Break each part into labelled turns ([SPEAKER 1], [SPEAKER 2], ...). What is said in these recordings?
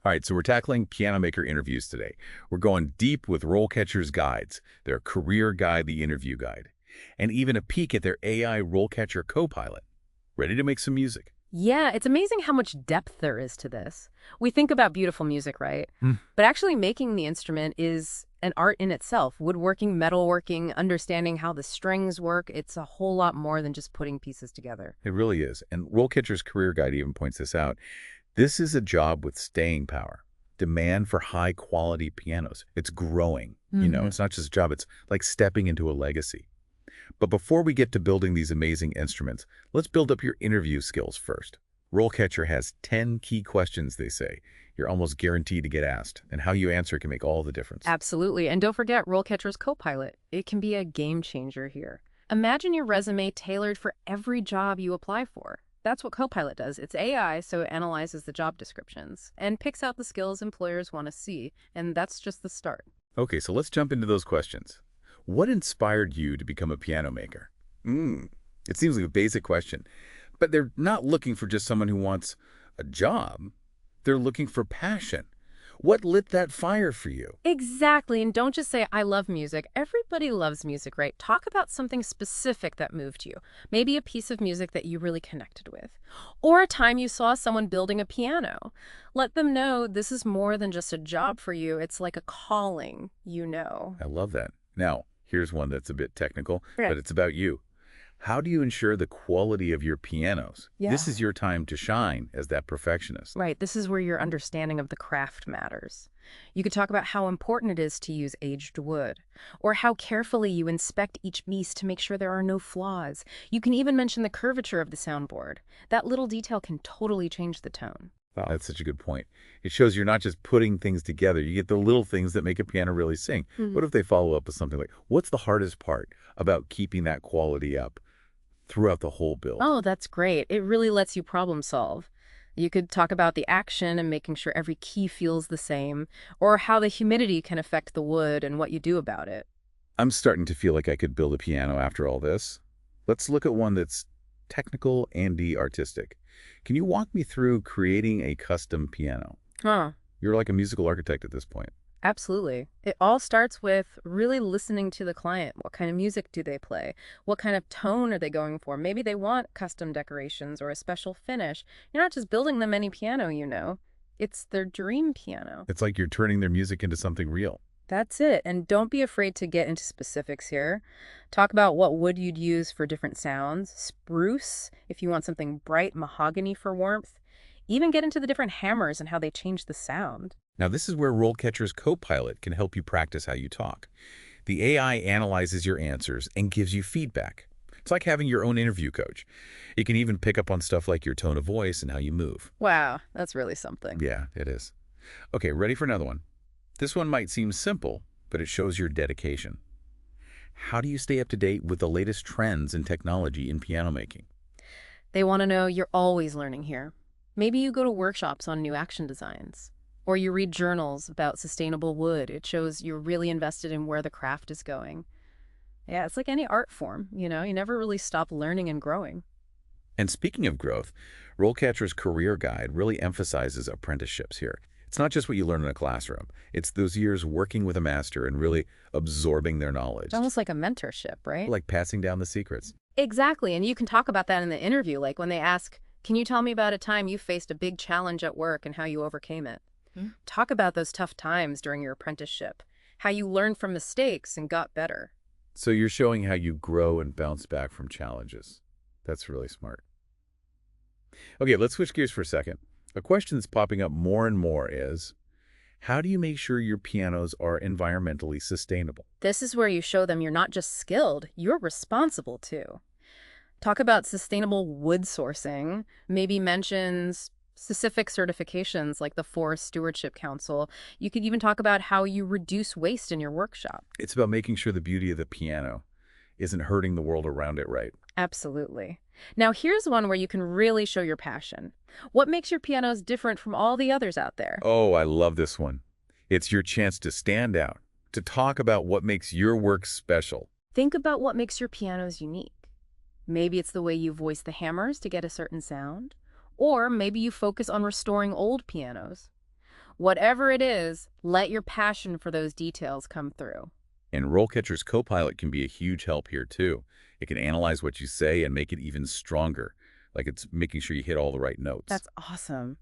[SPEAKER 1] All right, so we're tackling piano maker interviews today. We're going deep with RoleCatcher's guides, their career guide, the interview guide, and even a peek at their AI RoleCatcher Copilot. Ready to make some music?
[SPEAKER 2] Yeah, it's amazing how much depth there is to this. We think about beautiful music, right?
[SPEAKER 1] Hmm.
[SPEAKER 2] But actually making the instrument is an art in itself. Woodworking, metalworking, understanding how the strings work, it's a whole lot more than just putting pieces together.
[SPEAKER 1] It really is. And RoleCatcher's career guide even points this out. This is a job with staying power. Demand for high-quality pianos. It's growing.
[SPEAKER 2] Hmm.
[SPEAKER 1] It's not just a job. It's like stepping into a legacy. But before we get to building these amazing instruments, let's build up your interview skills first. RoleCatcher has 10 key questions, they say. You're almost guaranteed to get asked, and how you answer can make all the difference.
[SPEAKER 2] Absolutely. And don't forget RoleCatcher's Copilot. It can be a game changer here. Imagine your resume tailored for every job you apply for. That's what Copilot does. It's AI, so it analyzes the job descriptions and picks out the skills employers want to see, and that's just the start.
[SPEAKER 1] Okay, so let's jump into those questions. What inspired you to become a piano maker? It seems like a basic question, but they're not looking for just someone who wants a job. They're looking for passion. What lit that fire for you?
[SPEAKER 2] Exactly, and don't just say, I love music. Everybody loves music, right? Talk about something specific that moved you. Maybe a piece of music that you really connected with. Or a time you saw someone building a piano. Let them know this is more than just a job for you. It's like a calling.
[SPEAKER 1] I love that. Now, here's one that's a bit technical,
[SPEAKER 2] Right.
[SPEAKER 1] but it's about you. How do you ensure the quality of your pianos?
[SPEAKER 2] Yeah.
[SPEAKER 1] This is your time to shine as that perfectionist.
[SPEAKER 2] Right, this is where your understanding of the craft matters. You could talk about how important it is to use aged wood, or how carefully you inspect each piece to make sure there are no flaws. You can even mention the curvature of the soundboard. That little detail can totally change the tone.
[SPEAKER 1] Wow, that's such a good point. It shows you're not just putting things together. You get the little things that make a piano really sing. What if they follow up with something like, what's the hardest part about keeping that quality up throughout the whole build?
[SPEAKER 2] Oh, that's great. It really lets you problem solve. You could talk about the action and making sure every key feels the same, or how the humidity can affect the wood and what you do about it.
[SPEAKER 1] I'm starting to feel like I could build a piano after all this. Let's look at one that's technical and artistic. Can you walk me through creating a custom piano?
[SPEAKER 2] Huh.
[SPEAKER 1] You're like a musical architect at this point.
[SPEAKER 2] Absolutely. It all starts with really listening to the client. What kind of music do they play? What kind of tone are they going for? Maybe they want custom decorations or a special finish. You're not just building them any piano. It's their dream piano.
[SPEAKER 1] It's like you're turning their music into something real.
[SPEAKER 2] That's it. And don't be afraid to get into specifics here. Talk about what wood you'd use for different sounds. Spruce, if you want something bright, mahogany for warmth. Even get into the different hammers and how they change the sound.
[SPEAKER 1] Now, this is where RoleCatcher's Copilot can help you practice how you talk. The AI analyzes your answers and gives you feedback. It's like having your own interview coach. It can even pick up on stuff like your tone of voice and how you move.
[SPEAKER 2] Wow, that's really something.
[SPEAKER 1] Yeah, it is. Okay, ready for another one? This one might seem simple, but it shows your dedication. How do you stay up to date with the latest trends in technology in piano making?
[SPEAKER 2] They want to know you're always learning here. Maybe you go to workshops on new action designs. Or you read journals about sustainable wood. It shows you're really invested in where the craft is going. Yeah, it's like any art form. You never really stop learning and growing.
[SPEAKER 1] And speaking of growth, RoleCatcher's Career Guide really emphasizes apprenticeships here. It's not just what you learn in a classroom. It's those years working with a master and really absorbing their knowledge.
[SPEAKER 2] It's almost like a mentorship, right?
[SPEAKER 1] Like passing down the secrets.
[SPEAKER 2] Exactly, and you can talk about that in the interview, like when they ask, can you tell me about a time you faced a big challenge at work and how you overcame it? Talk about those tough times during your apprenticeship, how you learned from mistakes and got better.
[SPEAKER 1] So you're showing how you grow and bounce back from challenges. That's really smart. Okay, let's switch gears for a second. A question that's popping up more and more is, how do you make sure your pianos are environmentally sustainable?
[SPEAKER 2] This is where you show them you're not just skilled, you're responsible too. Talk about sustainable wood sourcing, maybe mentions specific certifications like the Forest Stewardship Council. You could even talk about how you reduce waste in your workshop.
[SPEAKER 1] It's about making sure the beauty of the piano isn't hurting the world around it, right?
[SPEAKER 2] Absolutely. Now here's one where you can really show your passion. What makes your pianos different from all the others out there?
[SPEAKER 1] Oh, I love this one. It's your chance to stand out, to talk about what makes your work special.
[SPEAKER 2] Think about what makes your pianos unique. Maybe it's the way you voice the hammers to get a certain sound, or maybe you focus on restoring old pianos. Whatever it is, let your passion for those details come through.
[SPEAKER 1] And RoleCatcher's Copilot can be a huge help here, too. It can analyze what you say and make it even stronger, like it's making sure you hit all the right notes.
[SPEAKER 2] That's awesome.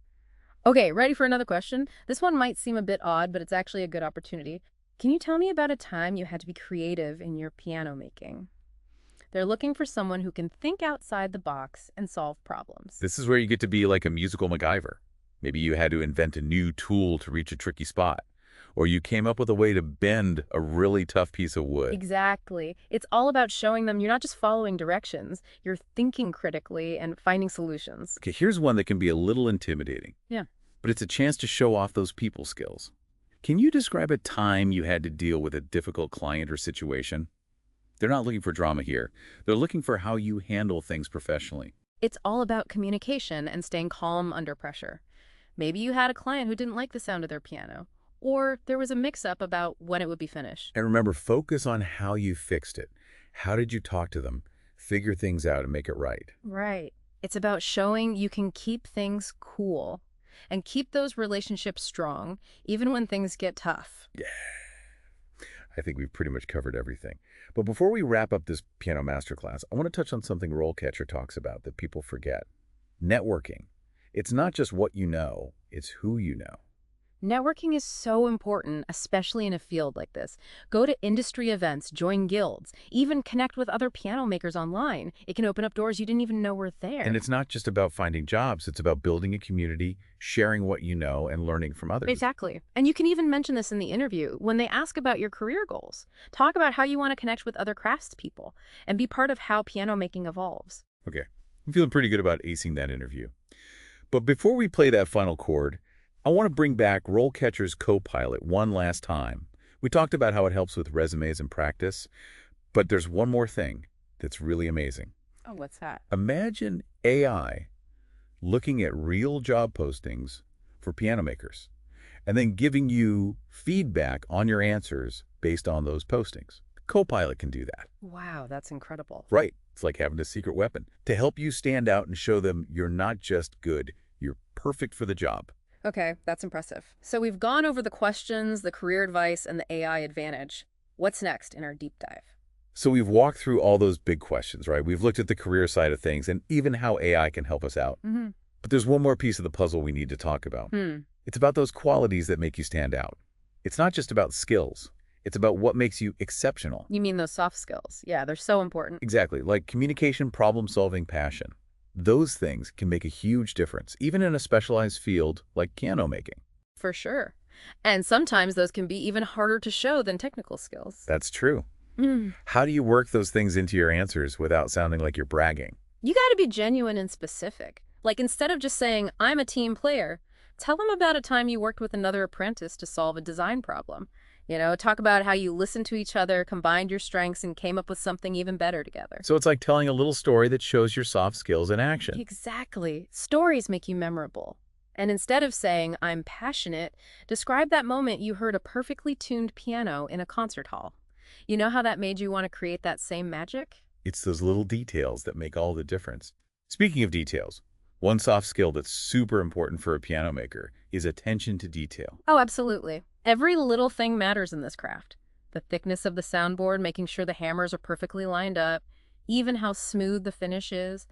[SPEAKER 2] Okay, ready for another question? This one might seem a bit odd, but it's actually a good opportunity. Can you tell me about a time you had to be creative in your piano making? They're looking for someone who can think outside the box and solve problems.
[SPEAKER 1] This is where you get to be like a musical MacGyver. Maybe you had to invent a new tool to reach a tricky spot, or you came up with a way to bend a really tough piece of wood.
[SPEAKER 2] Exactly. It's all about showing them you're not just following directions, you're thinking critically and finding solutions.
[SPEAKER 1] Okay, here's one that can be a little intimidating.
[SPEAKER 2] Yeah.
[SPEAKER 1] But it's a chance to show off those people skills. Can you describe a time you had to deal with a difficult client or situation? They're not looking for drama here. They're looking for how you handle things professionally.
[SPEAKER 2] It's all about communication and staying calm under pressure. Maybe you had a client who didn't like the sound of their piano, or there was a mix-up about when it would be finished.
[SPEAKER 1] And remember, focus on how you fixed it. How did you talk to them? Figure things out and make it right.
[SPEAKER 2] Right. It's about showing you can keep things cool and keep those relationships strong, even when things get tough.
[SPEAKER 1] Yeah. I think we've pretty much covered everything. But before we wrap up this piano masterclass, I want to touch on something RoleCatcher talks about that people forget. Networking. It's not just what you know, it's who you know.
[SPEAKER 2] Networking is so important, especially in a field like this. Go to industry events, join guilds, even connect with other piano makers online. It can open up doors you didn't even know were there.
[SPEAKER 1] And it's not just about finding jobs, it's about building a community, sharing what you know, and learning from others.
[SPEAKER 2] Exactly. And you can even mention this in the interview when they ask about your career goals. Talk about how you want to connect with other craftspeople and be part of how piano making evolves.
[SPEAKER 1] Okay, I'm feeling pretty good about acing that interview. But before we play that final chord, I want to bring back RoleCatcher's Copilot one last time. We talked about how it helps with resumes and practice, but there's one more thing that's really amazing.
[SPEAKER 2] Oh, what's that?
[SPEAKER 1] Imagine AI looking at real job postings for piano makers and then giving you feedback on your answers based on those postings. Copilot can do that.
[SPEAKER 2] Wow, that's incredible.
[SPEAKER 1] Right. It's like having a secret weapon to help you stand out and show them you're not just good, you're perfect for the job.
[SPEAKER 2] Okay, that's impressive. So we've gone over the questions, the career advice, and the AI advantage. What's next in our deep dive?
[SPEAKER 1] So we've walked through all those big questions, right? We've looked at the career side of things and even how AI can help us out. But there's one more piece of the puzzle we need to talk about. It's about those qualities that make you stand out. It's not just about skills. It's about what makes you exceptional.
[SPEAKER 2] You mean those soft skills? Yeah, they're so important.
[SPEAKER 1] Exactly, like communication, problem-solving, passion. Those things can make a huge difference, even in a specialized field like piano making.
[SPEAKER 2] For sure. And sometimes those can be even harder to show than technical skills.
[SPEAKER 1] That's true. How do you work those things into your answers without sounding like you're bragging?
[SPEAKER 2] You got to be genuine and specific. Like instead of just saying, I'm a team player, tell them about a time you worked with another apprentice to solve a design problem. Talk about how you listened to each other, combined your strengths, and came up with something even better together.
[SPEAKER 1] So it's like telling a little story that shows your soft skills in action.
[SPEAKER 2] Exactly. Stories make you memorable. And instead of saying, I'm passionate, describe that moment you heard a perfectly tuned piano in a concert hall. You know how that made you want to create that same magic?
[SPEAKER 1] It's those little details that make all the difference. Speaking of details, one soft skill that's super important for a piano maker is attention to detail.
[SPEAKER 2] Oh, absolutely. Every little thing matters in this craft. The thickness of the soundboard, making sure the hammers are perfectly lined up, even how smooth the finish is.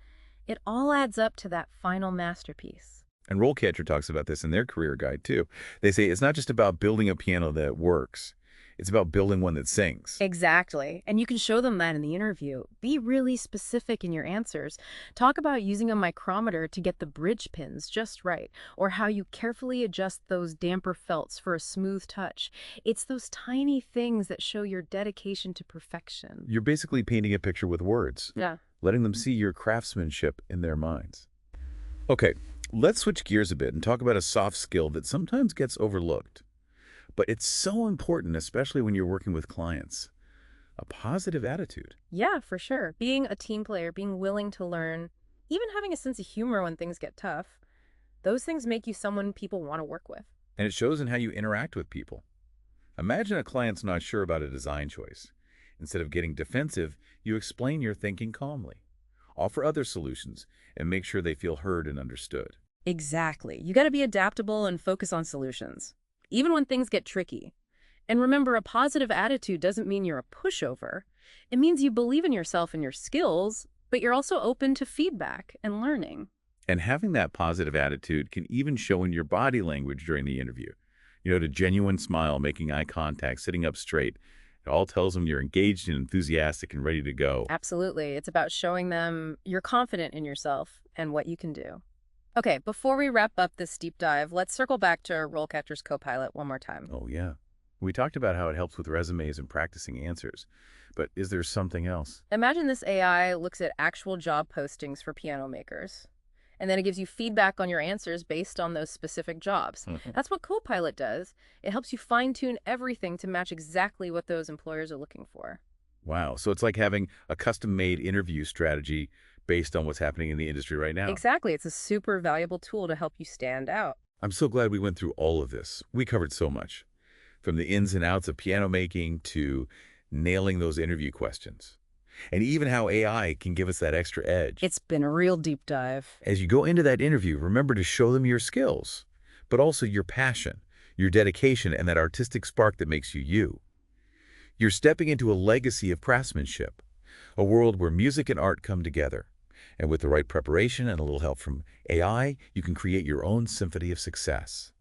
[SPEAKER 2] It all adds up to that final masterpiece.
[SPEAKER 1] And RoleCatcher talks about this in their career guide, too. They say it's not just about building a piano that works. It's about building one that sings.
[SPEAKER 2] Exactly. And you can show them that in the interview. Be really specific in your answers. Talk about using a micrometer to get the bridge pins just right, or how you carefully adjust those damper felts for a smooth touch. It's those tiny things that show your dedication to perfection.
[SPEAKER 1] You're basically painting a picture with words.
[SPEAKER 2] Yeah.
[SPEAKER 1] Letting them see your craftsmanship in their minds. Okay, let's switch gears a bit and talk about a soft skill that sometimes gets overlooked. But it's so important, especially when you're working with clients. A positive attitude.
[SPEAKER 2] Yeah, for sure. Being a team player, being willing to learn, even having a sense of humor when things get tough, those things make you someone people want to work with.
[SPEAKER 1] And it shows in how you interact with people. Imagine a client's not sure about a design choice. Instead of getting defensive, you explain your thinking calmly. Offer other solutions and make sure they feel heard and understood.
[SPEAKER 2] Exactly. You got to be adaptable and focus on solutions, even when things get tricky. And remember, a positive attitude doesn't mean you're a pushover. It means you believe in yourself and your skills, but you're also open to feedback and learning.
[SPEAKER 1] And having that positive attitude can even show in your body language during the interview. The genuine smile, making eye contact, sitting up straight. It all tells them you're engaged and enthusiastic and ready to go.
[SPEAKER 2] Absolutely. It's about showing them you're confident in yourself and what you can do. Okay, before we wrap up this deep dive, let's circle back to RoleCatcher's Copilot one more time.
[SPEAKER 1] Oh, yeah. We talked about how it helps with resumes and practicing answers. But is there something else?
[SPEAKER 2] Imagine this AI looks at actual job postings for piano makers, and then it gives you feedback on your answers based on those specific jobs. That's what Copilot does. It helps you fine-tune everything to match exactly what those employers are looking for.
[SPEAKER 1] Wow. So it's like having a custom-made interview strategy based on what's happening in the industry right now.
[SPEAKER 2] Exactly. It's a super valuable tool to help you stand out.
[SPEAKER 1] I'm so glad we went through all of this. We covered so much, from the ins and outs of piano making to nailing those interview questions, and even how AI can give us that extra edge.
[SPEAKER 2] It's been a real deep dive.
[SPEAKER 1] As you go into that interview, remember to show them your skills, but also your passion, your dedication, and that artistic spark that makes you you. You're stepping into a legacy of craftsmanship, a world where music and art come together. And with the right preparation and a little help from AI, you can create your own symphony of success.